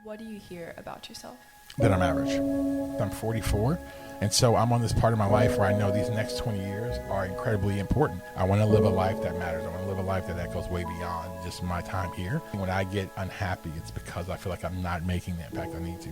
What do you hear about yourself? That I'm average. I'm 44. And so I'm on this part of my life where I know these next 20 years are incredibly important. I want to live a life that matters. I want to live a life that goes way beyond just my time here. When I get unhappy, it's because I feel like I'm not making the impact I need to.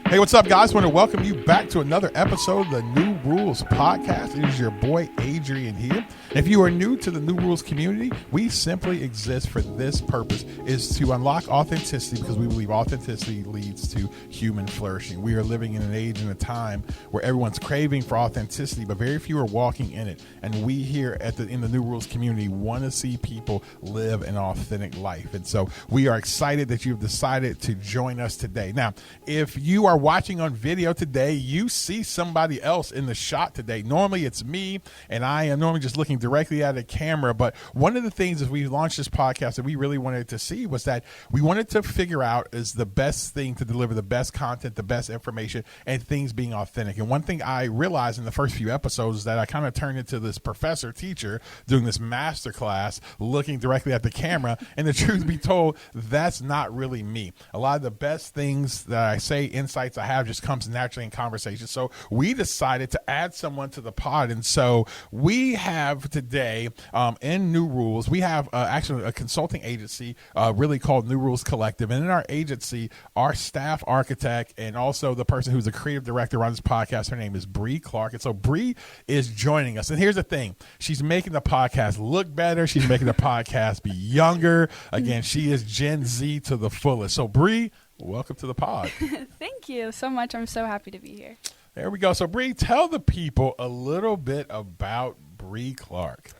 Hey, what's up, guys? I want to welcome you back to another episode of the New Rules Podcast. It is your boy, Adrian, here. If you are new to the New Rules community, we simply exist for this purpose, is to unlock authenticity, because we believe authenticity leads to human flourishing. We are living in an age and a time where everyone's craving for authenticity, but very few are walking in it. And we here in the New Rules community want to see people live an authentic life. And so we are excited that you've decided to join us today. Now, if you are watching on video today, you see somebody else in the shot today. Normally it's me, and I am normally just looking directly at a camera. But one of the things as we launched this podcast that we really wanted to see was that we wanted to figure out is the best thing to deliver the best content, the best information, and things being authentic. And one thing I realized in the first few episodes is that I kind of turned into this professor teacher doing this master class, looking directly at the camera. And the truth be told, that's not really me. A lot of the best things that I say, insights I have, just comes naturally in conversation. So we decided to add someone to the pod. And so we have today in New Rules, we have actually a consulting agency really called New Rules Collective. And in our agency, our staff architect and also the person who's the creative director on this podcast, her name is Bree Clark. And so Bree is joining us. And here's the thing. She's making the podcast look better. She's making the podcast be younger. Again, she is Gen Z to the fullest. So Bree, welcome to the pod. Thank you so much. I'm so happy to be here. There we go. So Bree, tell the people a little bit about Bree Clark.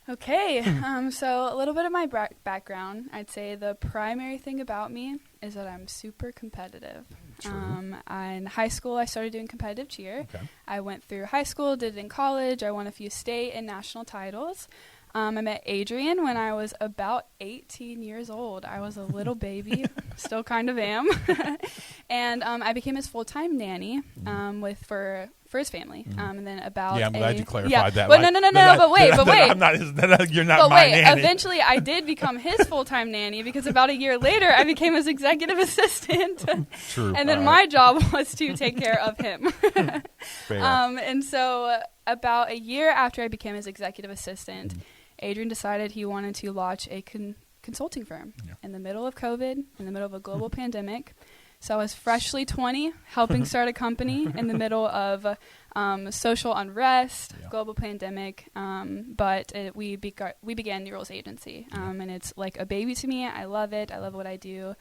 Okay, so a little bit of my background. I'd say the primary thing about me is that I'm super competitive. In high school, I started doing competitive cheer. Okay. I went through high school, did it in college. I won a few state and national titles. I met Adrian when I was about 18 years old. I was a little baby, still kind of am. And I became his full-time nanny for his family. And then about I'm glad you clarified that. But but wait. I'm not, you're not but my wait, nanny. Eventually I did become his full-time nanny because about a year later I became his executive assistant. True. And then my job was to take care of him. Fair. And so about a year after I became his executive assistant, Adrian decided he wanted to launch a consulting firm in the middle of COVID, in the middle of a global pandemic. So I was freshly 20, helping start a company in the middle of social unrest, global pandemic. But we began New Rules Agency, and it's like a baby to me. I love it. I love what I do.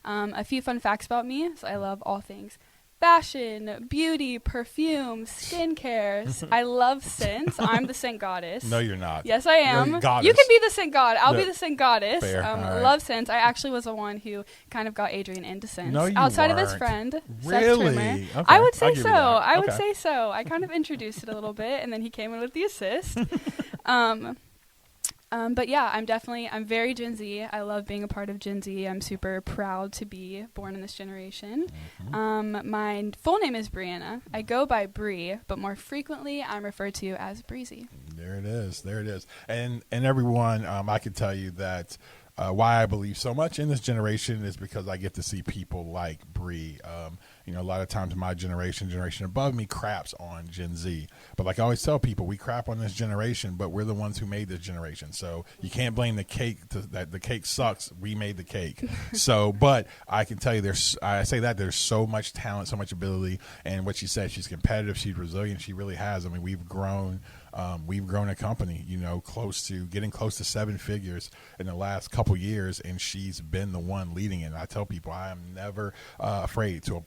A few fun facts about me. So I love all things fashion, beauty, perfume, skincare. I love scents. I'm the scent goddess. No, you're not. Yes, I am. You're goddess. You can be the scent god. I'll be the scent goddess. Fair. Right. Love scents. I actually was the one who kind of got Adrian into scents. No, you outside weren't. of his friend, Really? Seth Okay. I would say so. I would say so. I kind of introduced it a little bit, and then he came in with the assist. But yeah, I'm very Gen Z. I love being a part of Gen Z. I'm super proud to be born in this generation. My full name is Brianna. I go by Bree, but more frequently I'm referred to as Breezy. There it is. And everyone, I can tell you that why I believe so much in this generation is because I get to see people like Bree. A lot of times my generation above me craps on Gen Z. But like I always tell people, we crap on this generation, but we're the ones who made this generation. So you can't blame the cake that the cake sucks. We made the cake. But I can tell you there's so much talent, so much ability. And what she said, she's competitive, she's resilient. She really has. I mean, we've grown a company, getting close to 7 figures in the last couple years, and she's been the one leading it. And I tell people I am never afraid to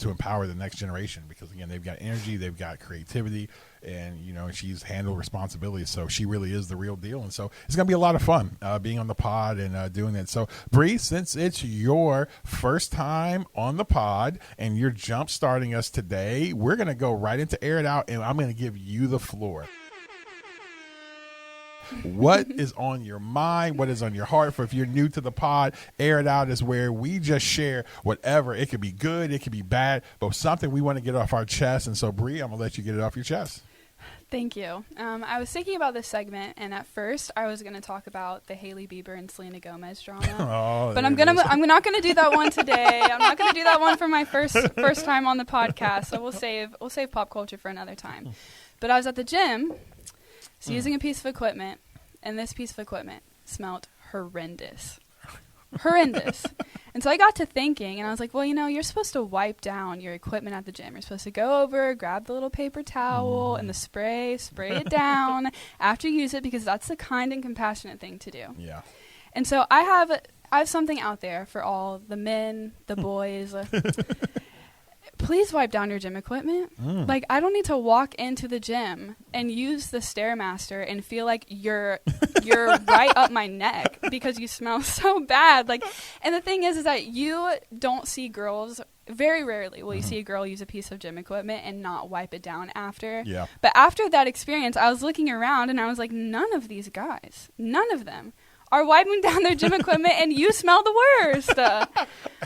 empower the next generation because, again, they've got energy, they've got creativity, and she's handled responsibility. So she really is the real deal. And so it's going to be a lot of fun being on the pod and doing that. So Bree, since it's your first time on the pod and you're jump starting us today, we're going to go right into Air It Out, and I'm going to give you the floor. What is on your mind? What is on your heart? For if you're new to the pod, Air It Out is where we just share whatever. It could be good, it could be bad, but something we want to get off our chest. And so, Bree, I'm going to let you get it off your chest. Thank you. I was thinking about this segment, and at first I was going to talk about the Hailey Bieber and Selena Gomez drama. But I'm not going to do that one today. I'm not going to do that one for my first time on the podcast. So we'll save pop culture for another time. But I was at the gym, using a piece of equipment, and this piece of equipment smelled horrendous. And so I got to thinking, and I was like, well, you're supposed to wipe down your equipment at the gym. You're supposed to go over, grab the little paper towel and the spray it down after you use it, because that's the kind and compassionate thing to do. Yeah. And so I have something out there for all the men, the boys. Please wipe down your gym equipment. Like, I don't need to walk into the gym and use the Stairmaster and feel like you're right up my neck because you smell so bad. Like, and the thing is that you don't see girls, very rarely will you see a girl use a piece of gym equipment and not wipe it down after. Yeah. But after that experience, I was looking around and I was like, none of these guys, none of them are wiping down their gym equipment, and you smell the worst.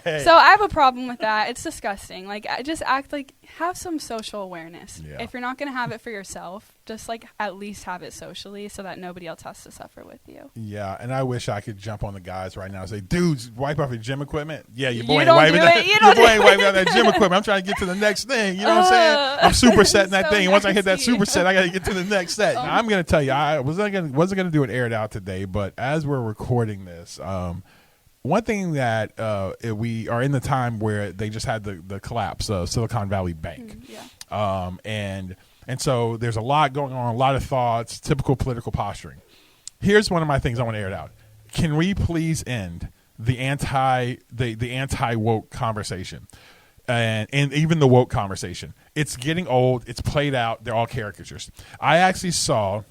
Hey. So I have a problem with that. It's disgusting. Like, just act like, have some social awareness. Yeah. If you're not going to have it for yourself, just like at least have it socially so that nobody else has to suffer with you. Yeah, and I wish I could jump on the guys right now and say, dudes, wipe off your gym equipment. Yeah, your boy You ain't don't wiping do that. it. You Your don't boy do ain't wiping out that gym equipment. I'm trying to get to the next thing. You know what I'm saying? I'm supersetting that so thing. Once I hit that nasty. superset, I got to get to the next set. Now, I'm going to tell you, I wasn't going to do it aired out today, but as we're recording this, one thing that we are in the time where they just had the collapse of Silicon Valley Bank. And so there's a lot going on, a lot of thoughts, typical political posturing. Here's one of my things I want to air it out. Can we please end the anti woke conversation and even the woke conversation? It's getting old. It's played out. They're all caricatures. I actually saw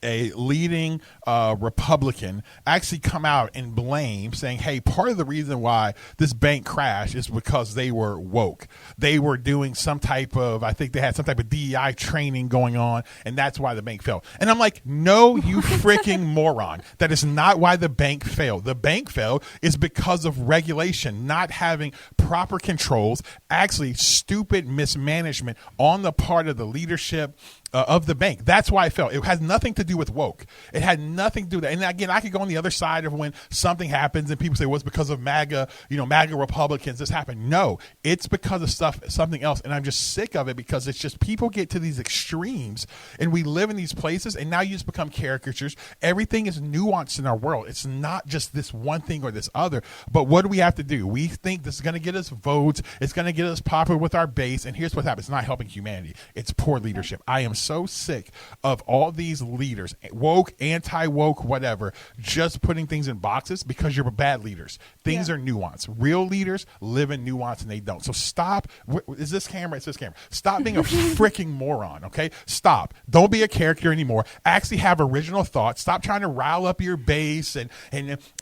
a leading Republican actually come out and blame, saying, hey, part of the reason why this bank crashed is because they were woke. They were doing some type of, I think they had some type of DEI training going on, and that's why the bank failed. And I'm like, no, you freaking moron. That is not why the bank failed. The bank failed is because of regulation, not having proper controls, actually stupid mismanagement on the part of the leadership of the bank. That's why it fell. It has nothing to do with woke. It had nothing to do with that. And again, I could go on the other side of when something happens and people say, well, it's because of MAGA, MAGA Republicans, this happened. No, it's because of something else. And I'm just sick of it because it's just people get to these extremes and we live in these places and now you just become caricatures. Everything is nuanced in our world. It's not just this one thing or this other. But what do we have to do? We think this is going to get us votes. It's going to get us popular with our base. And here's what happens. It's not helping humanity. It's poor leadership. I am so sick of all these leaders, woke, anti-woke, whatever, just putting things in boxes because you're bad leaders. Things are nuanced. Real leaders live in nuance and they don't. So stop. Is this camera? It's this camera. Stop being a freaking moron, okay? Stop. Don't be a character anymore. Actually have original thoughts. Stop trying to rile up your base and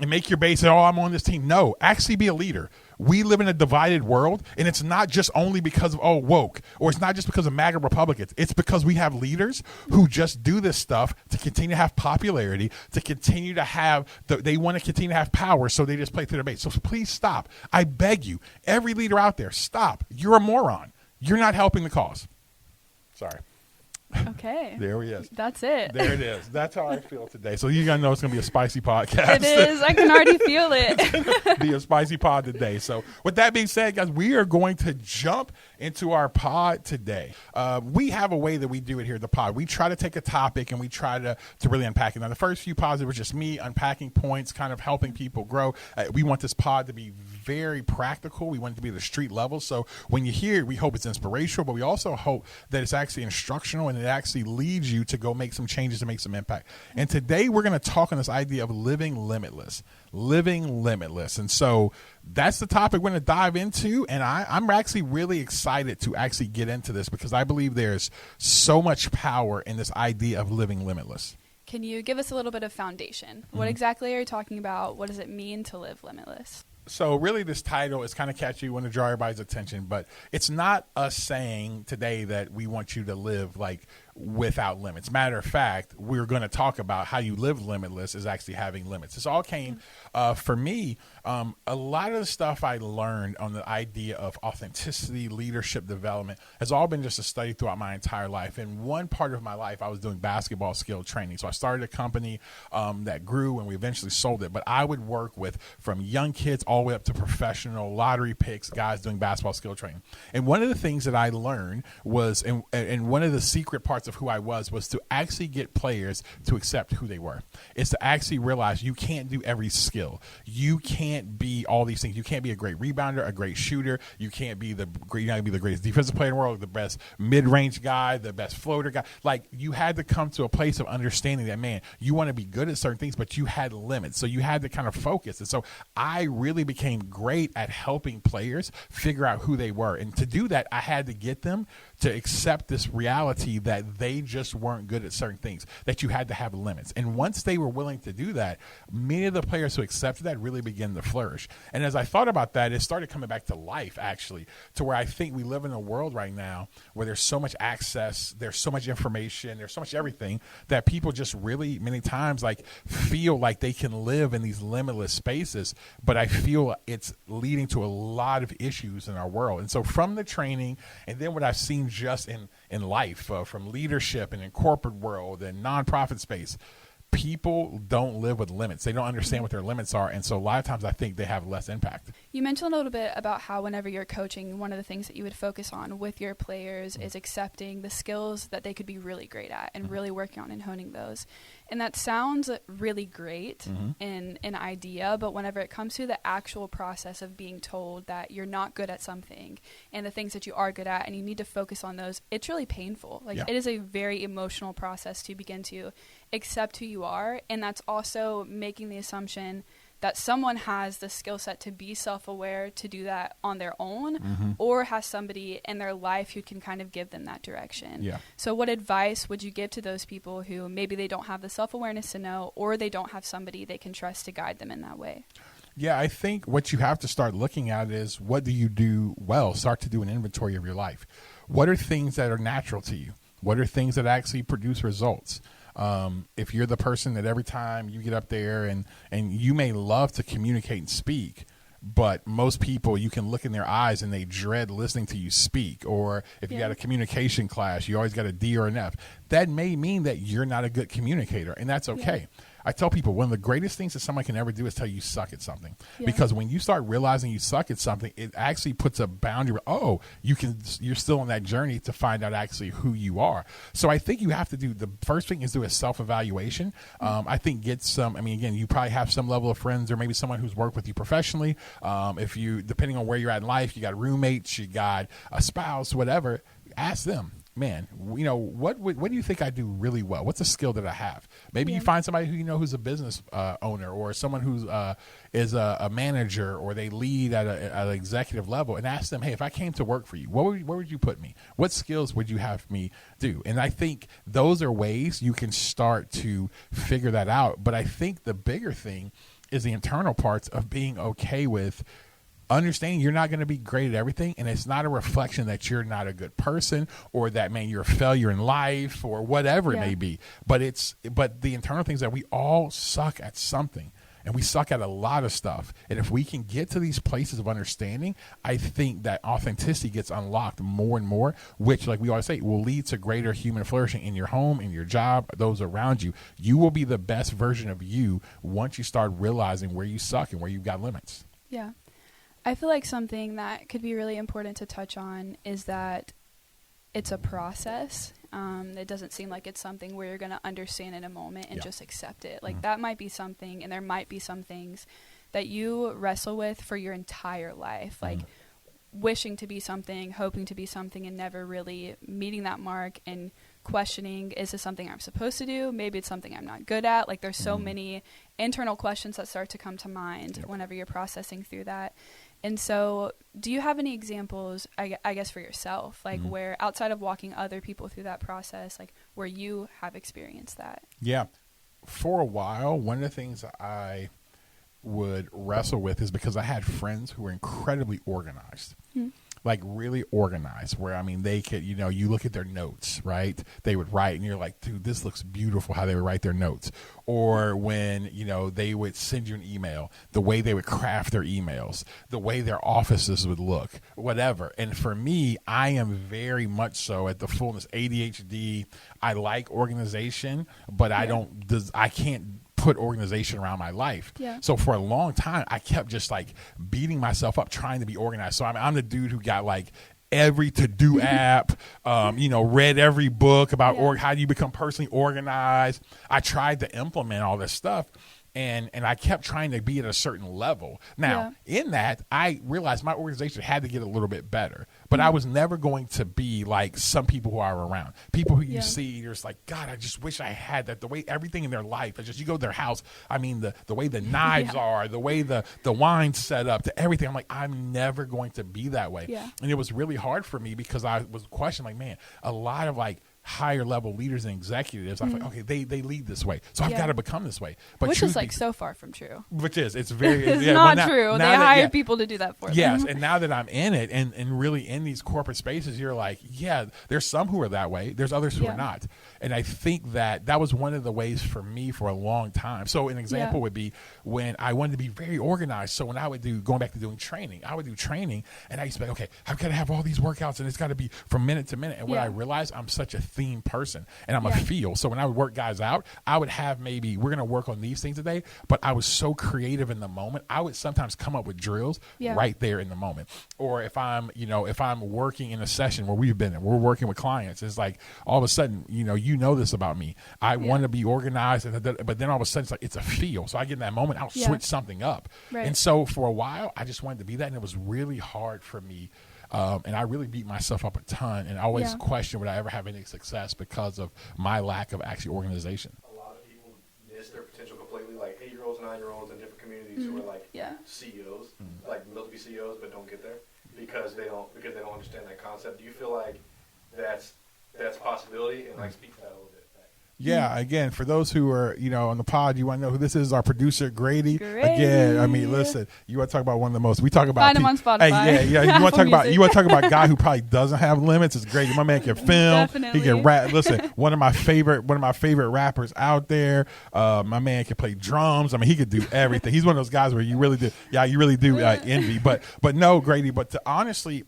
make your base say, oh, I'm on this team. No, actually be a leader. We live in a divided world, and it's not just only because of, woke, or it's not just because of MAGA Republicans. It's because we have leaders who just do this stuff to continue to have popularity, to continue to have, they want to continue to have power, so they just play through their base. So please stop. I beg you, every leader out there, stop. You're a moron. You're not helping the cause. Sorry. Okay. There he is. That's it. There it is. That's how I feel today. So you got to know it's going to be a spicy podcast. It is. I can already feel it. Be a spicy pod today. So with that being said, guys, we are going to jump into our pod today. We have a way that we do it here at the pod. We try to take a topic and we try to really unpack it. Now, the first few pods, it was just me unpacking points, kind of helping people grow. We want this pod to be very practical. We want it to be at the street level. So when you hear it, we hope it's inspirational, but we also hope that it's actually instructional and it actually leads you to go make some changes and make some impact. And today we're going to talk on this idea of living limitless. And so that's the topic we're going to dive into. And I'm actually really excited to actually get into this because I believe there's so much power in this idea of living limitless. Can you give us a little bit of foundation? What exactly are you talking about? What does it mean to live limitless? So really this title is kind of catchy. We want to draw everybody's attention, but it's not us saying today that we want you to live like without limits. Matter of fact, we're going to talk about how you live limitless is actually having limits. This all came for me. A lot of the stuff I learned on the idea of authenticity, leadership development has all been just a study throughout my entire life. In one part of my life, I was doing basketball skill training. So I started a company that grew and we eventually sold it. But I would work with from young kids all the way up to professional lottery picks, guys doing basketball skill training. And one of the things that I learned was, and one of the secret parts of who I was to actually get players to accept who they were. It's to actually realize you can't do every skill. You can't be all these things. You can't be a great rebounder, a great shooter. You can't be you're not gonna be the greatest defensive player in the world, the best mid-range guy, the best floater guy. Like, you had to come to a place of understanding that, man, you want to be good at certain things, but you had limits. So you had to kind of focus. And so I really became great at helping players figure out who they were. And to do that, I had to get them to accept this reality that they just weren't good at certain things, that you had to have limits. And once they were willing to do that, many of the players who accepted that really began to flourish. And as I thought about that, it started coming back to life, actually, to where I think we live in a world right now where there's so much access, there's so much information, there's so much everything that people just really many times like feel like they can live in these limitless spaces. But I feel it's leading to a lot of issues in our world. And so from the training and then what I've seen just in life, from leadership and in corporate world and nonprofit space, people don't live with limits. They don't understand what their limits are. And so a lot of times I think they have less impact. You mentioned a little bit about how whenever you're coaching, one of the things that you would focus on with your players is accepting the skills that they could be really great at and really working on and honing those. And that sounds really great in an idea, but whenever it comes to the actual process of being told that you're not good at something and the things that you are good at and you need to focus on those, it's really painful. Like, it is a very emotional process to begin to accept who you are. And that's also making the assumption that someone has the skill set to be self-aware to do that on their own, or has somebody in their life who can kind of give them that direction. So what advice would you give to those people who maybe they don't have the self-awareness to know, or they don't have somebody they can trust to guide them in that way? Yeah, I think what you have to start looking at is, what do you do well? Start to do an inventory of your life. What are things that are natural to you? What are things that actually produce results? If you're the person that every time you get up there and you may love to communicate and speak, but most people, you can look in their eyes and they dread listening to you speak. Or if you got a communication class, you always got a D or an F. That may mean that you're not a good communicator, and that's okay. I tell people one of the greatest things that someone can ever do is tell you suck at something. Because when you start realizing you suck at something, it actually puts a boundary. Oh, you're still on that journey to find out actually who you are. So I think you have to do, the first thing is do a self-evaluation. I think get some, again, you probably have some level of friends or maybe someone who's worked with you professionally. If you, depending on where you're at in life, you got roommates, you got a spouse, whatever, ask them. Man, what do you think I do really well? What's a skill that I have? Maybe you find somebody who who's a business owner, or someone who's is a manager, or they lead at an executive level, and ask them, hey, if I came to work for you, where would you put me? What skills would you have me do? And I think those are ways you can start to figure that out. But I think the bigger thing is the internal parts of being okay with understanding you're not going to be great at everything, and it's not a reflection that you're not a good person or that, man, you're a failure in life or whatever it may be. But the internal things that we all suck at something, and we suck at a lot of stuff. And if we can get to these places of understanding, I think that authenticity gets unlocked more and more, which, like we always say, will lead to greater human flourishing in your home, in your job, those around you. You will be the best version of you once you start realizing where you suck and where you've got limits. Yeah. I feel like something that could be really important to touch on is that it's a process. It doesn't seem like it's something where you're going to understand in a moment and just accept it. Like that might be something, and there might be some things that you wrestle with for your entire life, like wishing to be something, hoping to be something, and never really meeting that mark, and questioning, is this something I'm supposed to do? Maybe it's something I'm not good at. Like there's so many internal questions that start to come to mind whenever you're processing through that. And so do you have any examples, I guess, for yourself, like where outside of walking other people through that process, like where you have experienced that? Yeah. For a while, one of the things I would wrestle with is because I had friends who were incredibly organized. like really organized, where, I mean, they could, you look at their notes, right? They would write and you're like, dude, this looks beautiful how they would write their notes. Or when, they would send you an email, the way they would craft their emails, the way their offices would look, whatever. And for me, I am very much so at the fullness ADHD. I like organization, but I can't put organization around my life. Yeah. So for a long time, I kept just like beating myself up trying to be organized. So I'm the dude who got like every to-do app, read every book about how do you become personally organized. I tried to implement all this stuff. And I kept trying to be at a certain level. Now, in that, I realized my organization had to get a little bit better. But I was never going to be like some people who are around. People who you see, you're just like, God, I just wish I had that. The way everything in their life, it's just you go to their house, I mean, the way the knives are, the way the wine's set up, to everything. I'm like, I'm never going to be that way. Yeah. And it was really hard for me because I was questioning, like, man, a lot of like higher level leaders and executives, I thought, okay, they lead this way, so I've got to become this way. But which is like so far from true. It's very it's not true. They hire people to do that for them. Yes, and now that I'm in it and really in these corporate spaces, you're like, there's some who are that way. There's others who are not. And I think that was one of the ways for me for a long time. So an example would be when I wanted to be very organized. So when I would going back to doing training, I would do training and I used to be like, okay, I've got to have all these workouts and it's got to be from minute to minute. And what I realized, I'm such a theme person and I'm a feel. So when I would work guys out, I would have maybe, we're going to work on these things today, but I was so creative in the moment. I would sometimes come up with drills right there in the moment. Or if I'm working in a session where we're working with clients, it's like all of a sudden, you know this about me. I want to be organized, but then all of a sudden it's a feel. So I get in that moment, I'll switch something up. Right. And so for a while, I just wanted to be that, and it was really hard for me. And I really beat myself up a ton, and I always question would I ever have any success because of my lack of actually organization. A lot of people miss their potential completely, like 8-year-olds, 9-year-olds in different communities who are like CEOs, like built to be CEOs, but don't get there because they don't understand that concept. Do you feel like that's a possibility? And like speak to that a little bit. Yeah, again, for those who are, on the pod, you want to know who this is, our producer, Grady. Again, I mean, listen, you want to talk about one of the most, we talk about. Find him on Spotify. Hey, you want to talk about a guy who probably doesn't have limits. It's Grady. My man can film. Definitely. He can rap. Listen, one of my favorite rappers out there. My man can play drums. I mean, he could do everything. He's one of those guys where you really do envy. But no, Grady, but honestly,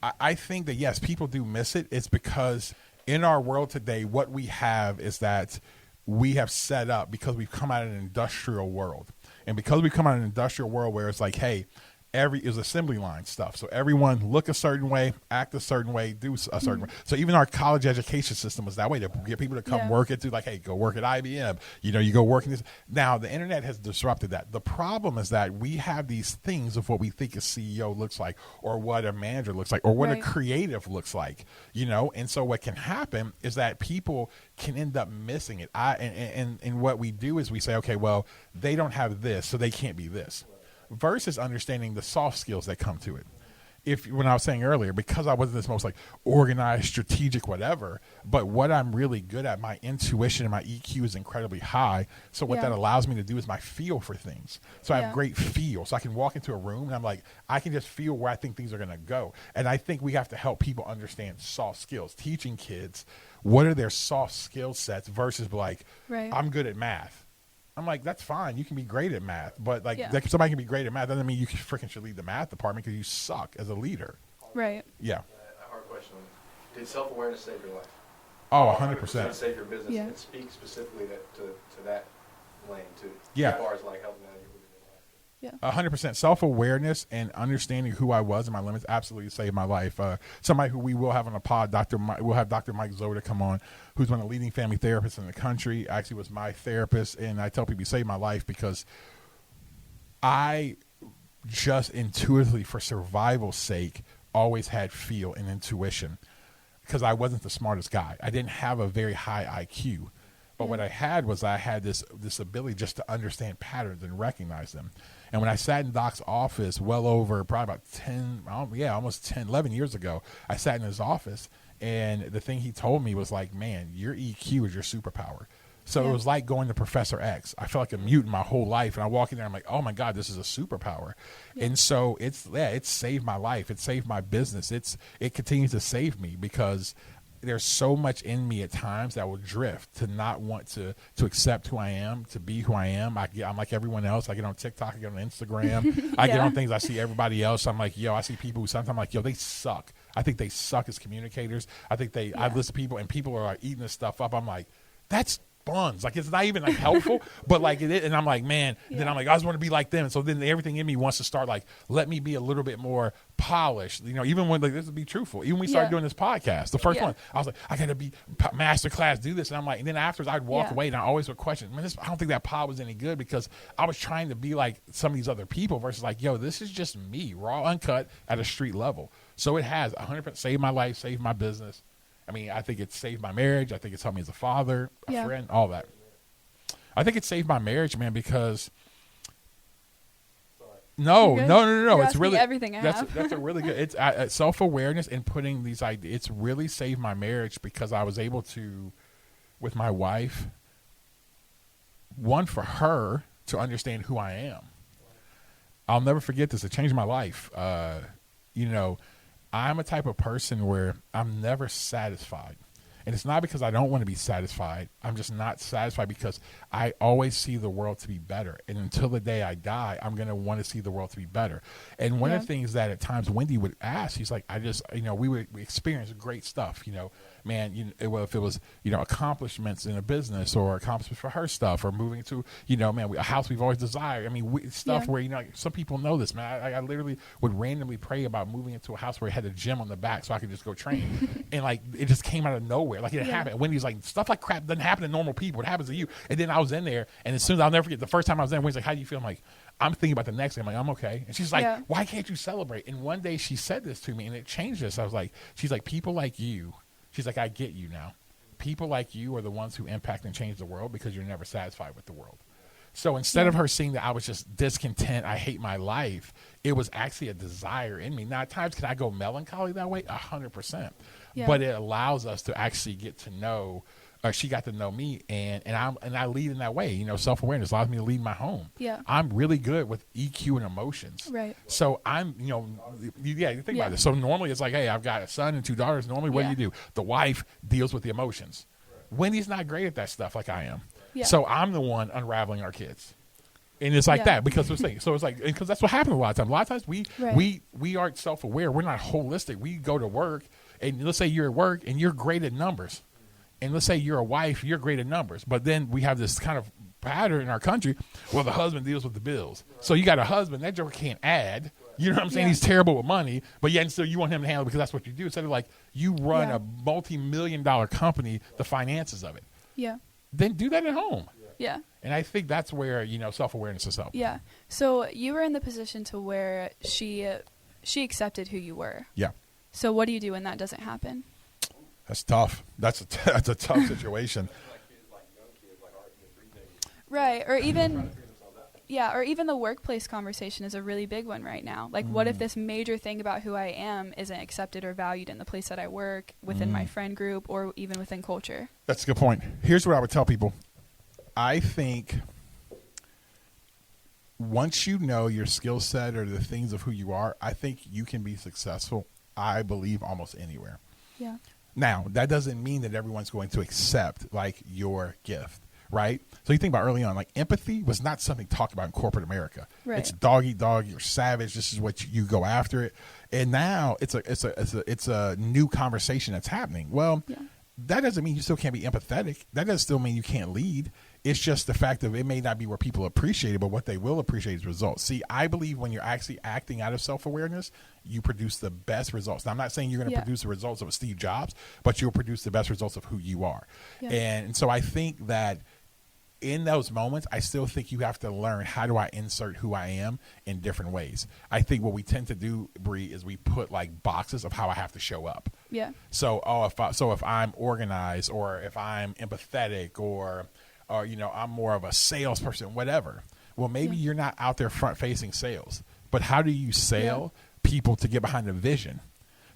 I think that, yes, people do miss it. It's because in our world today, what we have is that we have set up, because we've come out of an industrial world. And because we come out of an industrial world where it's like, hey, is assembly line stuff. So everyone look a certain way, act a certain way, do a certain way. So even our college education system was that way, to get people to come work it, to like, hey, go work at IBM. You go work in this. Now the internet has disrupted that. The problem is that we have these things of what we think a CEO looks like, or what a manager looks like, or what a creative looks like, And so what can happen is that people can end up missing it. And what we do is we say, okay, well, they don't have this, so they can't be this. Versus understanding the soft skills that come to it. When I was saying earlier, because I wasn't this most like organized, strategic, whatever, but what I'm really good at, my intuition and my EQ is incredibly high. So what that allows me to do is my feel for things. So I have great feel. So I can walk into a room and I'm like, I can just feel where I think things are going to go. And I think we have to help people understand soft skills, teaching kids what are their soft skill sets versus like, I'm good at math. I'm like, that's fine. You can be great at math, but like somebody can be great at math doesn't mean you freaking should lead the math department because you suck as a leader. Right. Yeah. A hard question. Did self-awareness save your life? Oh, 100%. Save your business and speak specifically to that lane too. Yeah. As far as like helping out your business. Yeah. 100% self-awareness and understanding who I was and my limits absolutely saved my life. Somebody who we will have on a pod, we'll have Dr. Mike Zoder come on, who's one of the leading family therapists in the country. Actually was my therapist, and I tell people he saved my life because I just intuitively, for survival's sake, always had feel and intuition because I wasn't the smartest guy. I didn't have a very high IQ. But what I had was this ability just to understand patterns and recognize them. And when I sat in Doc's office well over probably about 11 years ago, I sat in his office, and the thing he told me was like, man, your EQ is your superpower. So it was like going to Professor X. I felt like a mutant my whole life. And I walk in there, I'm like, oh my God, this is a superpower. Yeah. And so it's saved my life. It saved my business. It continues to save me because there's so much in me at times that will drift to not want to accept who I am, to be who I am. I'm like everyone else. I get on TikTok, I get on Instagram, I get on things, I see everybody else. I'm like, yo, I see people who sometimes I'm like, yo, they suck. I think they suck as communicators. I think I listen to people and people are like eating this stuff up. I'm like, that's buns. Like, it's not even like helpful, but like it is. And I'm like, man, then I'm like, I just want to be like them. And so then everything in me wants to start like, let me be a little bit more polished, even when like, this would be truthful. Even when we started doing this podcast, the first one, I was like, I got to be masterclass, do this. And I'm like, and then afterwards I'd walk away and I always would question, man, I don't think that pod was any good because I was trying to be like some of these other people versus like, yo, this is just me, raw, uncut at a street level. So it has 100% saved my life, saved my business. I mean, I think it saved my marriage. I think it's helped me as a father, a friend, all that. I think it saved my marriage, man, because no. You're it's really everything I have. That's a really good. It's self-awareness and putting these ideas. It's really saved my marriage because I was able to, with my wife, one for her to understand who I am. I'll never forget this. It changed my life. I'm a type of person where I'm never satisfied. And it's not because I don't want to be satisfied. I'm just not satisfied because I always see the world to be better. And until the day I die, I'm going to want to see the world to be better. And one of the things that at times Wendy would ask, she's like, we experience great stuff, man, if it was, accomplishments in a business or accomplishments for her stuff or moving to, a house we've always desired. I mean, stuff where, some people know this, man. I literally would randomly pray about moving into a house where it had a gym on the back so I could just go train. And like, it just came out of nowhere. Like it happened. Wendy's like, stuff like crap doesn't happen to normal people. It happens to you. And then I was in there and as soon as I'll never forget the first time I was there, Wendy's like, how do you feel? I'm like, I'm thinking about the next thing. I'm like, I'm okay. And she's like, why can't you celebrate? And one day she said this to me and it changed this. I was like, she's like, people like you. She's like, I get you now. People like you are the ones who impact and change the world because you're never satisfied with the world. So instead of her seeing that I was just discontent, I hate my life, it was actually a desire in me. Now, at times, can I go melancholy that way? 100%. Yeah. But it allows us to actually get to know, she got to know me, and I lead in that way. Self-awareness allows me to lead my home. Yeah. I'm really good with EQ and emotions. Right. So I'm, you think about this. So normally it's like, hey, I've got a son and 2 daughters. Normally, what do? The wife deals with the emotions. Wendy's not great at that stuff like I am. Yeah. So I'm the one unraveling our kids. And it's like that because because that's what happens a lot of times. A lot of times we aren't self-aware. We're not holistic. We go to work and let's say you're at work and you're great at numbers. And let's say you're a wife, you're great at numbers. But then we have this kind of pattern in our country where the husband deals with the bills. So you got a husband, that joker can't add. You know what I'm saying? Yeah. He's terrible with money, but yet still you want him to handle it because that's what you do. Instead of like you run a multi-million-dollar company, the finances of it. Yeah. Then do that at home. Yeah. And I think that's where, self-awareness is helpful. Yeah. So you were in the position to where she accepted who you were. Yeah. So what do you do when that doesn't happen? That's tough. That's a tough situation. Right. Or even the workplace conversation is a really big one right now. Like, what if this major thing about who I am isn't accepted or valued in the place that I work, within my friend group, or even within culture? That's a good point. Here's what I would tell people. I think once you know your skill set or the things of who you are, I think you can be successful, I believe, almost anywhere. Yeah. Now, that doesn't mean that everyone's going to accept, like, your gift, right? So you think about early on, like, empathy was not something talked about in corporate America. Right. It's dog eat dog, you're savage, this is what you go after it. And now it's a new conversation that's happening. Well, that doesn't mean you still can't be empathetic. That doesn't still mean you can't lead. It's just the fact of it may not be where people appreciate it, but what they will appreciate is results. See, I believe when you're actually acting out of self-awareness, you produce the best results. Now, I'm not saying you're going to produce the results of a Steve Jobs, but you'll produce the best results of who you are. Yeah. And so I think that in those moments, I still think you have to learn how do I insert who I am in different ways. I think what we tend to do, Bree, is we put like boxes of how I have to show up. Yeah. So, if I'm organized or if I'm empathetic or I'm more of a salesperson, whatever. Well, maybe you're not out there front-facing sales, but how do you sell people to get behind the vision?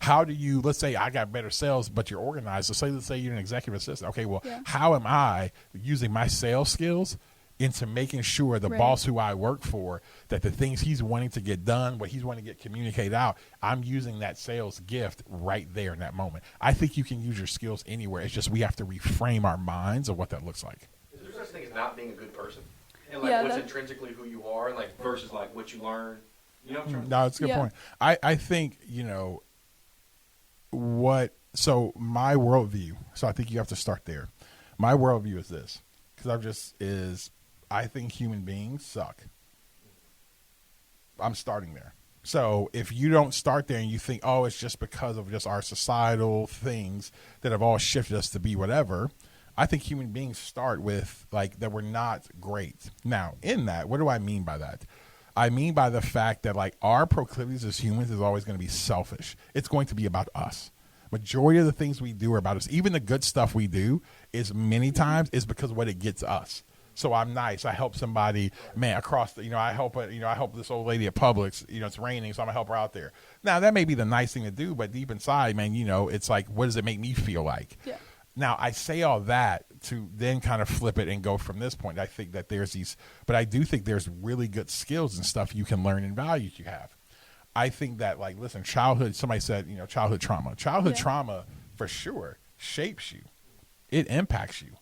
How do you, let's say I got better sales, but you're organized. So let's say you're an executive assistant. Okay, well, how am I using my sales skills into making sure the boss who I work for, that the things he's wanting to get done, what he's wanting to get communicated out, I'm using that sales gift right there in that moment. I think you can use your skills anywhere. It's just we have to reframe our minds of what that looks like. Is there such thing as not being a good person? And like what's intrinsically who you are, and like versus like what you learn? You know what I'm trying to say? No, it's a good point. I think, so my worldview, so I think you have to start there. My worldview is this, because I think human beings suck. I'm starting there. So if you don't start there and you think, oh, it's just because of just our societal things that have all shifted us to be whatever, I think human beings start with like that we're not great. Now, in that, what do I mean by that? I mean by the fact that like our proclivities as humans is always going to be selfish. It's going to be about us. Majority of the things we do are about us. Even the good stuff we do is many times is because of what it gets us. So I'm nice. I help somebody, man, across the, I help this old lady at Publix, it's raining, so I'm gonna help her out there. Now that may be the nice thing to do, but deep inside, man, it's like, what does it make me feel like? Yeah. Now I say all that to then kind of flip it and go from this point. I think that but I do think there's really good skills and stuff you can learn and values you have. I think that like, listen, childhood, somebody said, childhood trauma for sure shapes you. It impacts you.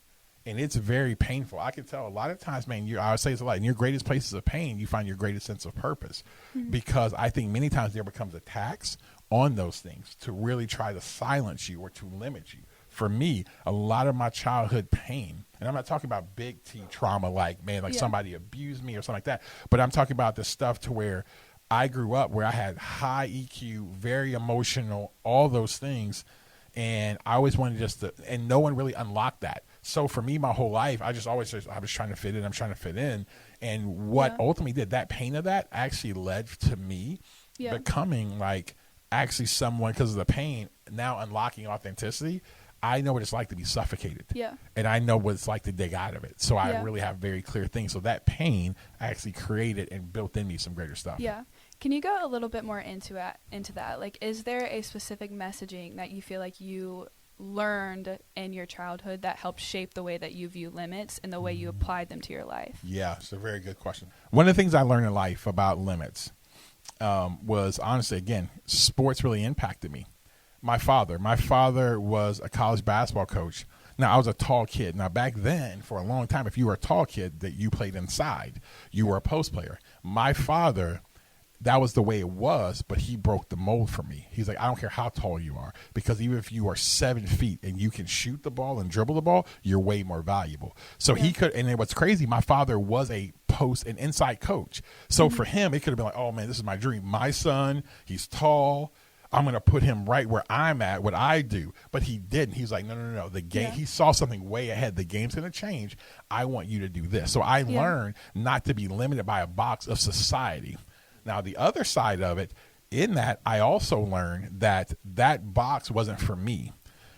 And it's very painful. I can tell a lot of times, man, I would say it's a lot. In your greatest places of pain, you find your greatest sense of purpose. Mm-hmm. Because I think many times there becomes attacks on those things to really try to silence you or to limit you. For me, a lot of my childhood pain, and I'm not talking about big T trauma like somebody abused me or something like that, but I'm talking about the stuff to where I grew up where I had high EQ, very emotional, all those things. And I always wanted and no one really unlocked that. So for me, my whole life, I was trying to fit in. I'm trying to fit in. And what ultimately did that pain of that actually led to me becoming like actually someone, because of the pain, now unlocking authenticity. I know what it's like to be suffocated. Yeah. And I know what it's like to dig out of it. So I really have very clear things. So that pain actually created and built in me some greater stuff. Yeah. Can you go a little bit more into that? Like, is there a specific messaging that you feel like you learned in your childhood that helped shape the way that you view limits and the way you applied them to your life? Yeah, it's a very good question. One of the things I learned in life about limits was, honestly, again, sports really impacted me. My father was a college basketball coach. Now, I was a tall kid. Now, back then, for a long time, if you were a tall kid, that you played inside. You were a post player. My father, that was the way it was, but he broke the mold for me. He's like, I don't care how tall you are, because even if you are 7 feet and you can shoot the ball and dribble the ball, you're way more valuable. So he could, and then what's crazy, my father was an inside coach. So for him, it could have been like, oh man, this is my dream. My son, he's tall. I'm going to put him right where I'm at, what I do. But he didn't. He's like, no. The game, he saw something way ahead. The game's going to change. I want you to do this. So I learned not to be limited by a box of society. Now, the other side of it, in that, I also learned that box wasn't for me.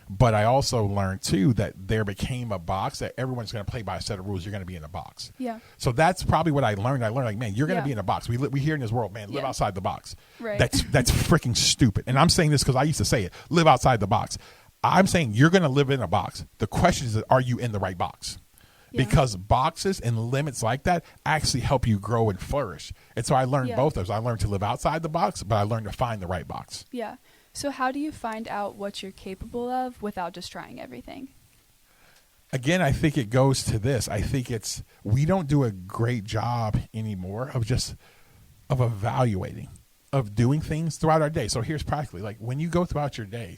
But I also learned, too, that there became a box that everyone's going to play by a set of rules. You're going to be in a box. Yeah. So that's probably what I learned. I learned, like, man, you're going to be in a box. We hear in this world, man, live outside the box. Right. That's freaking stupid. And I'm saying this because I used to say it, live outside the box. I'm saying you're going to live in a box. The question is, are you in the right box? Because boxes and limits like that actually help you grow and flourish. And so I learned both those. I learned to live outside the box, but I learned to find the right box. Yeah. So how do you find out what you're capable of without just trying everything? Again, I think it goes to this. I think we don't do a great job anymore of evaluating, of doing things throughout our day. So here's practically, like when you go throughout your day,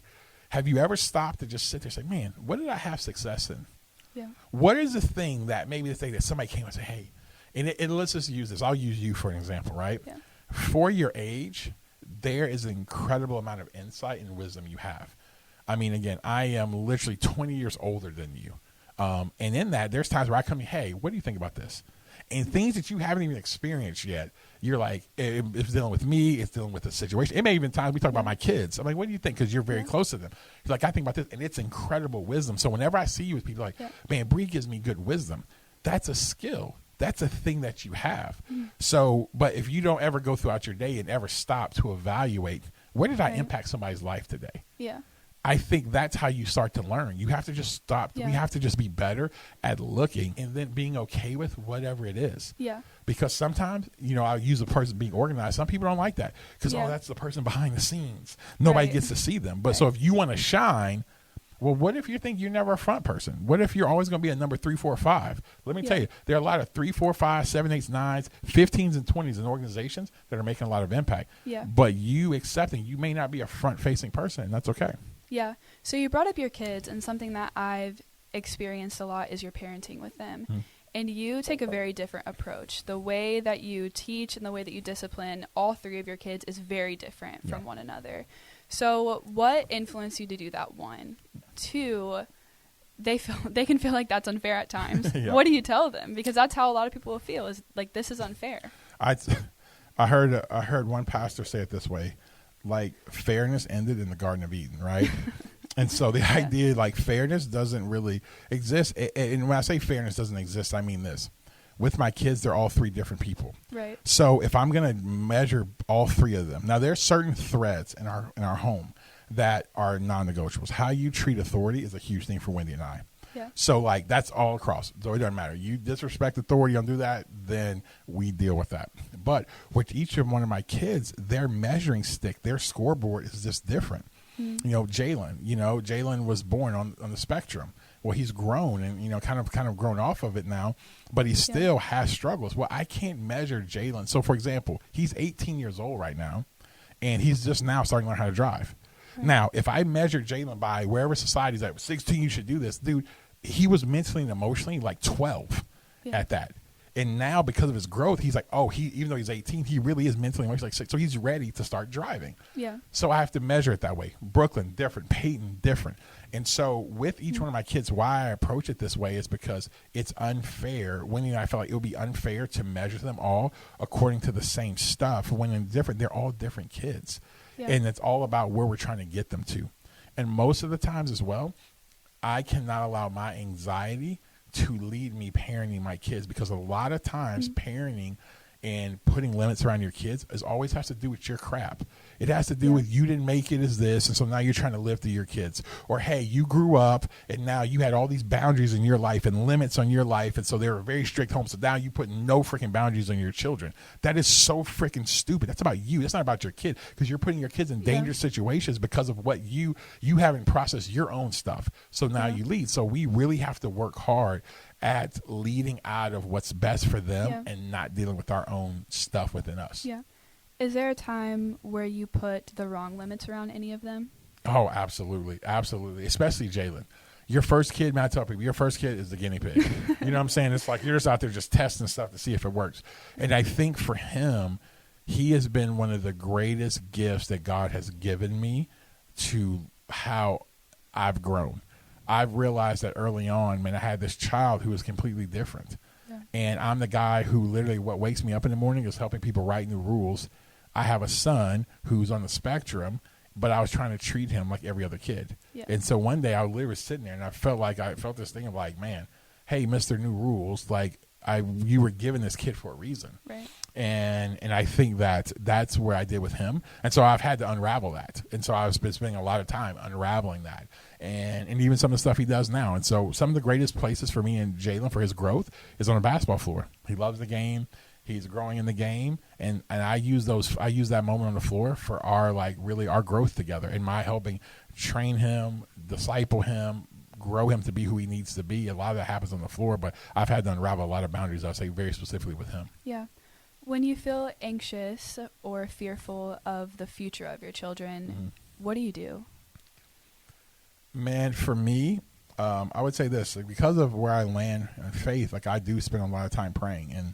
have you ever stopped to just sit there and say, man, what did I have success in? Yeah. What is the thing that maybe the thing that somebody came and said, hey, and let's just use this. I'll use you for an example, right? Yeah. For your age, there is an incredible amount of insight and wisdom you have. I mean, again, I am literally 20 years older than you. And in that, there's times where I come, hey, what do you think about this? And things that you haven't even experienced yet, you're like, it's dealing with me, it's dealing with the situation. It may even times we talk about my kids. I'm like, what do you think? Because you're very close to them. You're like, I think about this, and it's incredible wisdom. So whenever I see you with people like, man, Bree gives me good wisdom, that's a skill. That's a thing that you have. So, but if you don't ever go throughout your day and ever stop to evaluate Where did I impact somebody's life today? Yeah. I think that's how you start to learn. You have to just stop. We have to just be better at looking and then being okay with whatever it is. Yeah. Because sometimes, I'll use a person being organized. Some people don't like that because, that's the person behind the scenes. Nobody gets to see them. But so if you want to shine, well, what if you think you're never a front person? What if you're always going to be a number 3, 4, 5? Let me tell you, there are a lot of 3, 4, 5, 7, 8, 9s, 15s, and 20s in organizations that are making a lot of impact. Yeah. But you accepting you may not be a front-facing person, and that's okay. Yeah. So you brought up your kids, and something that I've experienced a lot is your parenting with them. Mm-hmm. And you take a very different approach. The way that you teach and the way that you discipline all 3 of your kids is very different from one another. So what influenced you to do that? 1, 2, they can feel like that's unfair at times. What do you tell them? Because that's how a lot of people will feel, is like, this is unfair. I heard one pastor say it this way. Like, fairness ended in the Garden of Eden, right? And so the idea, like, fairness doesn't really exist. And when I say fairness doesn't exist, I mean this. With my kids, they're all 3 different people. Right. So if I'm going to measure all 3 of them, now there's certain threads in our home that are non-negotiables. How you treat authority is a huge thing for Wendy and I. Yeah. So, like, that's all across. So it doesn't matter. You disrespect authority, you don't do that, then we deal with that. But with each of one of my kids, their measuring stick, their scoreboard is just different. Mm-hmm. Jalen was born on the spectrum. Well, he's grown and, kind of grown off of it now, but he still has struggles. Well, I can't measure Jalen. So, for example, he's 18 years old right now, and he's just now starting to learn how to drive. Right. Now, if I measure Jalen by wherever society's at, 16, you should do this, dude. He was mentally and emotionally like 12 at that. And now because of his growth, he's like, even though he's 18, he really is mentally and emotionally like 6. So he's ready to start driving. Yeah. So I have to measure it that way. Brooklyn, different. Peyton, different. And so with each one of my kids, why I approach it this way is because it's unfair. Wendy and I felt like it would be unfair to measure them all according to the same stuff. When they're all different kids. Yeah. And it's all about where we're trying to get them to. And most of the times as well, I cannot allow my anxiety to lead me parenting my kids, because a lot of times parenting and putting limits around your kids always has to do with your crap. It has to do with you didn't make it as this, and so now you're trying to live through your kids. Or, hey, you grew up, and now you had all these boundaries in your life and limits on your life, and so they were a very strict home, so now you put no freaking boundaries on your children. That is so freaking stupid. That's about you. That's not about your kid, because you're putting your kids in dangerous situations because of what you haven't processed your own stuff. So now you lead. So we really have to work hard at leading out of what's best for them and not dealing with our own stuff within us. Yeah. Is there a time where you put the wrong limits around any of them? Oh, absolutely. Absolutely. Especially Jalen. Your first kid, man, I tell people, your first kid is the guinea pig. You know what I'm saying? It's like you're just out there just testing stuff to see if it works. And I think for him, he has been one of the greatest gifts that God has given me to how I've grown. I've realized that early on, man, I had this child who was completely different. Yeah. And I'm the guy who literally what wakes me up in the morning is helping people write new rules. I have a son who's on the spectrum, but I was trying to treat him like every other kid. Yeah. And so one day I was literally sitting there and I felt this thing of like, man, hey, Mr. New Rules, like you were given this kid for a reason. Right. And I think that's where I did with him. And so I've had to unravel that. And so I've been spending a lot of time unraveling that. And even some of the stuff he does now. And so some of the greatest places for me and Jalen for his growth is on a basketball floor. He loves the game. He's growing in the game. And I use that moment on the floor for our growth together and my helping train him, disciple him, grow him to be who he needs to be. A lot of that happens on the floor, but I've had to unravel a lot of boundaries, I'll say very specifically with him. Yeah. When you feel anxious or fearful of the future of your children, what do you do? Man, for me, I would say this, because of where I land in faith, I do spend a lot of time praying.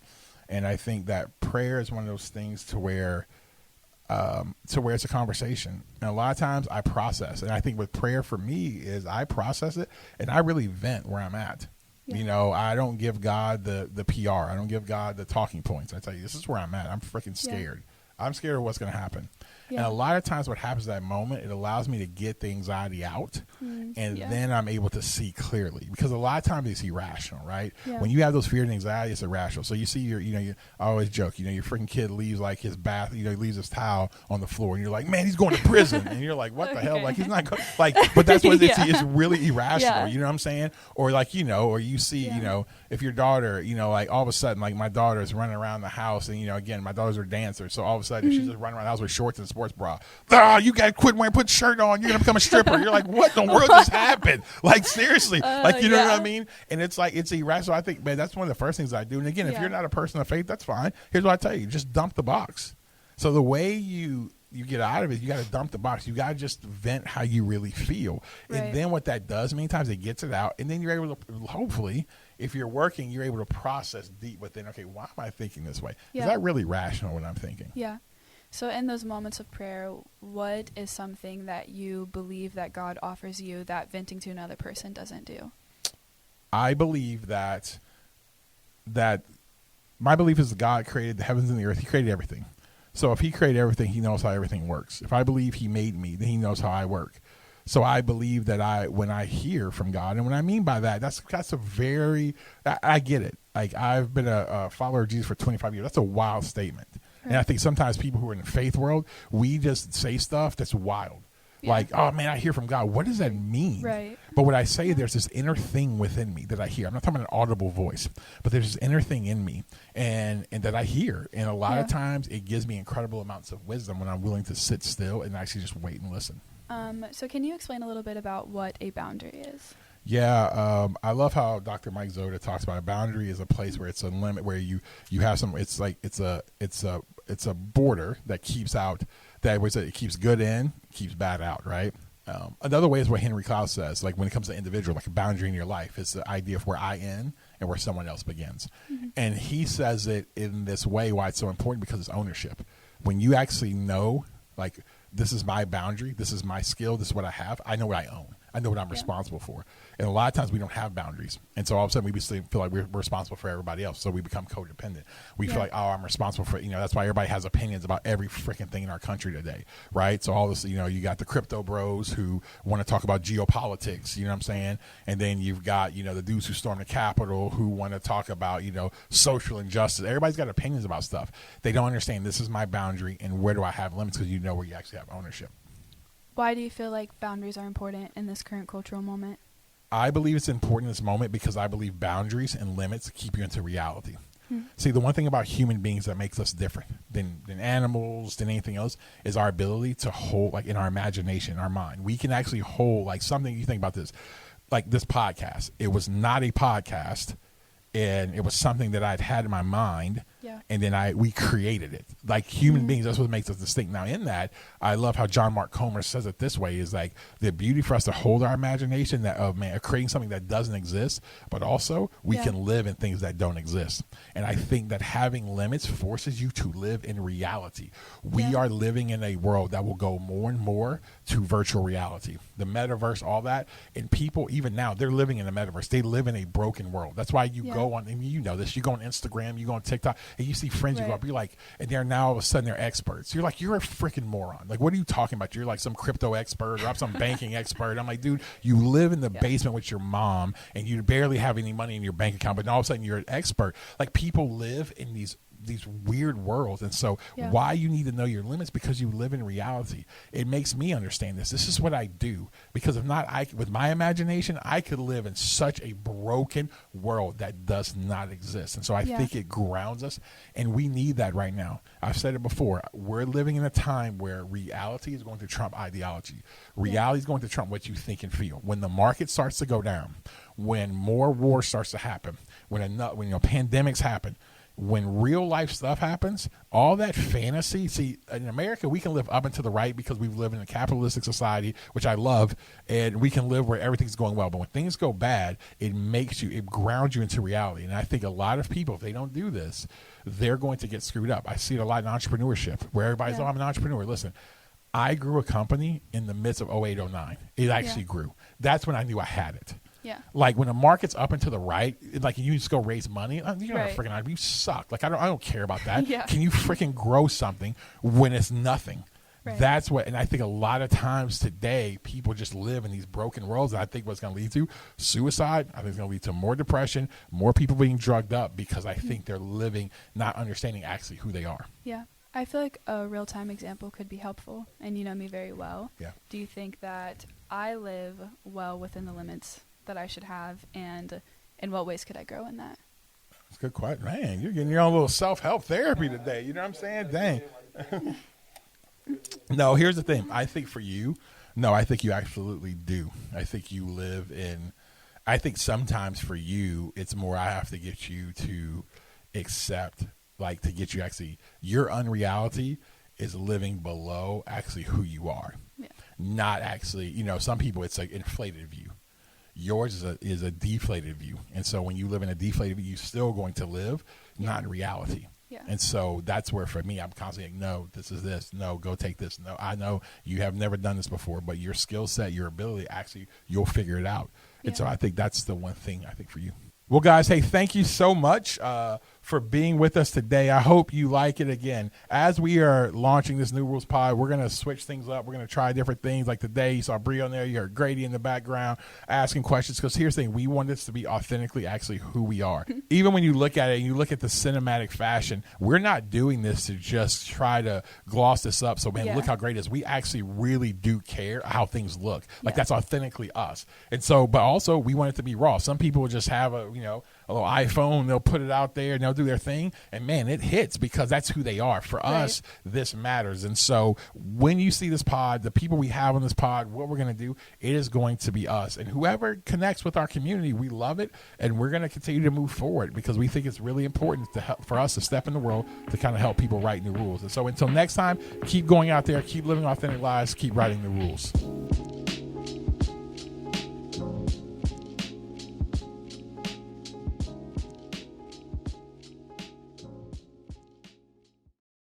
And I think that prayer is one of those things to where it's a conversation. And a lot of times I process. And I think with prayer for me is I process it and I really vent where I'm at. Yeah. I don't give God the PR. I don't give God the talking points. I tell you, this is where I'm at. I'm freaking scared. I'm scared of what's going to happen. Yeah. And a lot of times what happens at that moment, it allows me to get the anxiety out, and then I'm able to see clearly. Because a lot of times it's irrational, right? Yeah. When you have those fears and anxiety, it's irrational. So you see I always joke, your freaking kid leaves like his bath, he leaves his towel on the floor, and you're like, man, he's going to prison. And you're like, what the hell? Like, he's not going, like, but that's what it's really irrational. Yeah. You know what I'm saying? Or like, or you see, if your daughter, like all of a sudden, like my daughter is running around the house, and, again, my daughters are dancers. So all of a sudden, she's just running around the house with shorts and sports bra. You got to quit wearing, put a shirt on. You're going to become a stripper. You're like, what in the world just happened? Like, seriously. Like, you know what I mean? And it's like, it's irrational. I think, man, that's one of the first things I do. And again, if you're not a person of faith, that's fine. Here's what I tell you. Just dump the box. So the way you get out of it, you got to dump the box. You got to just vent how you really feel. Right. And then what that does, many times it gets it out. And then you're able to, hopefully, if you're working, you're able to process deep within, okay, why am I thinking this way? Is that really rational what I'm thinking? Yeah. So in those moments of prayer, what is something that you believe that God offers you that venting to another person doesn't do? I believe that my belief is that God created the heavens and the earth. He created everything. So if he created everything, he knows how everything works. If I believe he made me, then he knows how I work. So I believe that when I hear from God, and what I mean by that, that's a very, I get it. Like, I've been a follower of Jesus for 25 years. That's a wild statement. Right. And I think sometimes people who are in the faith world, we just say stuff that's wild. Yeah. Like, oh man, I hear from God. What does that mean? Right. But what I say, there's this inner thing within me that I hear. I'm not talking about an audible voice, but there's this inner thing in me and that I hear. And a lot of times it gives me incredible amounts of wisdom when I'm willing to sit still and actually just wait and listen. So can you explain a little bit about what a boundary is? Yeah, I love how Dr. Mike Zoda talks about a boundary is a place where it's a limit, where you have some. It's like it's a border that keeps out, it keeps good in, keeps bad out, right? Another way is what Henry Cloud says, like when it comes to individual, like a boundary in your life, it's the idea of where I end and where someone else begins. Mm-hmm. And he says it in this way, why it's so important, because it's ownership. When you actually know, like, this is my boundary, this is my skill, this is what I have, I know what I own. I know what I'm responsible for. And a lot of times we don't have boundaries. And so all of a sudden we feel like we're responsible for everybody else. So we become codependent. We feel like, oh, I'm responsible for, that's why everybody has opinions about every freaking thing in our country today, right? So all this, you got the crypto bros who want to talk about geopolitics, you know what I'm saying? And then you've got, the dudes who storm the Capitol who want to talk about, social injustice. Everybody's got opinions about stuff. They don't understand this is my boundary and where do I have limits, because you know where you actually have ownership. Why do you feel like boundaries are important in this current cultural moment? I believe it's important in this moment because I believe boundaries and limits keep you into reality. See, the one thing about human beings that makes us different than animals, than anything else, is our ability to hold, like in our imagination, our mind. We can actually hold, like, something. You think about this, like this podcast. It was not a podcast, and it was something that I'd had in my mind. Yeah. And then we created it. Like human beings, that's what makes us distinct. Now in that, I love how John Mark Comer says it this way, is like the beauty for us to hold our imagination of creating something that doesn't exist, but also we can live in things that don't exist. And I think that having limits forces you to live in reality. We are living in a world that will go more and more to virtual reality. The metaverse, all that. And people, even now, they're living in the metaverse. They live in a broken world. That's why you go on, and you know this, you go on Instagram, you go on TikTok, and you see friends you go up, you're like, and they're now all of a sudden they're experts. You're like, you're a freaking moron. Like, what are you talking about? You're like some crypto expert, or I'm some banking expert. I'm like, dude, you live in the basement with your mom and you barely have any money in your bank account, but all of a sudden you're an expert. Like, people live in these weird worlds. And so why you need to know your limits, because you live in reality. It makes me understand this. This is what I do, because if not, with my imagination, I could live in such a broken world that does not exist. And so I think it grounds us, and we need that right now. I've said it before. We're living in a time where reality is going to trump ideology. Reality is going to trump what you think and feel. When the market starts to go down, when more war starts to happen, when pandemics happen, when real life stuff happens, all that fantasy, see, in America, we can live up and to the right because we live in a capitalistic society, which I love, and we can live where everything's going well. But when things go bad, it grounds you into reality. And I think a lot of people, if they don't do this, they're going to get screwed up. I see it a lot in entrepreneurship, where everybody's, oh, I'm an entrepreneur. Listen, I grew a company in the midst of 08, 09. It actually grew. That's when I knew I had it. Yeah. Like when the market's up and to the right, like you just go raise money. You're not Right. freaking out. You suck. Like I don't care about that. Yeah. Can you freaking grow something when it's nothing? Right. That's what, and I think a lot of times today, people just live in these broken worlds. And I think what's going to lead to suicide. I think it's going to lead to more depression, more people being drugged up because I think they're living, not understanding actually who they are. Yeah. I feel like a real-time example could be helpful, and you know me very well. Yeah. Do you think that I live well within the limits that I should have, and in what ways could I grow in that? That's a good question. Man, you're getting your own little self-help therapy today. You know what I'm saying? Dang. No, here's the thing. I think for you, I think you absolutely do. I think you live in, I think sometimes for you, it's more I have to get you to accept, like to get you actually, your unreality is living below actually who you are. Yeah. Not actually, some people it's like inflated view. Yours is a deflated view. And so when you live in a deflated view, you're still going to live not in reality. Yeah. And so that's where for me, I'm constantly like, no, this is this. No, go take this. No, I know you have never done this before, but your skill set, your ability, actually, you'll figure it out. Yeah. And so I think that's the one thing I think for you. Well, guys, hey, thank you so much for being with us today. I hope you like it. Again, as we are launching this New Rules Pod, we're going to switch things up. We're going to try different things. Like today, you saw Bree on there. You heard Grady in the background asking questions. Because here's the thing. We want this to be authentically actually who we are. Even when you look at it and you look at the cinematic fashion, we're not doing this to just try to gloss this up. So, man, look how great it is. We actually really do care how things look. Like that's authentically us. And so, but also we want it to be raw. Some people just have a little iPhone, they'll put it out there and they'll do their thing, and man, it hits because that's who they are. For us, this matters. And so when you see this pod, the people we have on this pod, what we're going to do, it is going to be us. And whoever connects with our community, we love it, and we're going to continue to move forward because we think it's really important to help, for us to step in the world to kind of help people write new rules. And so until next time, keep going out there, keep living authentic lives, keep writing the rules.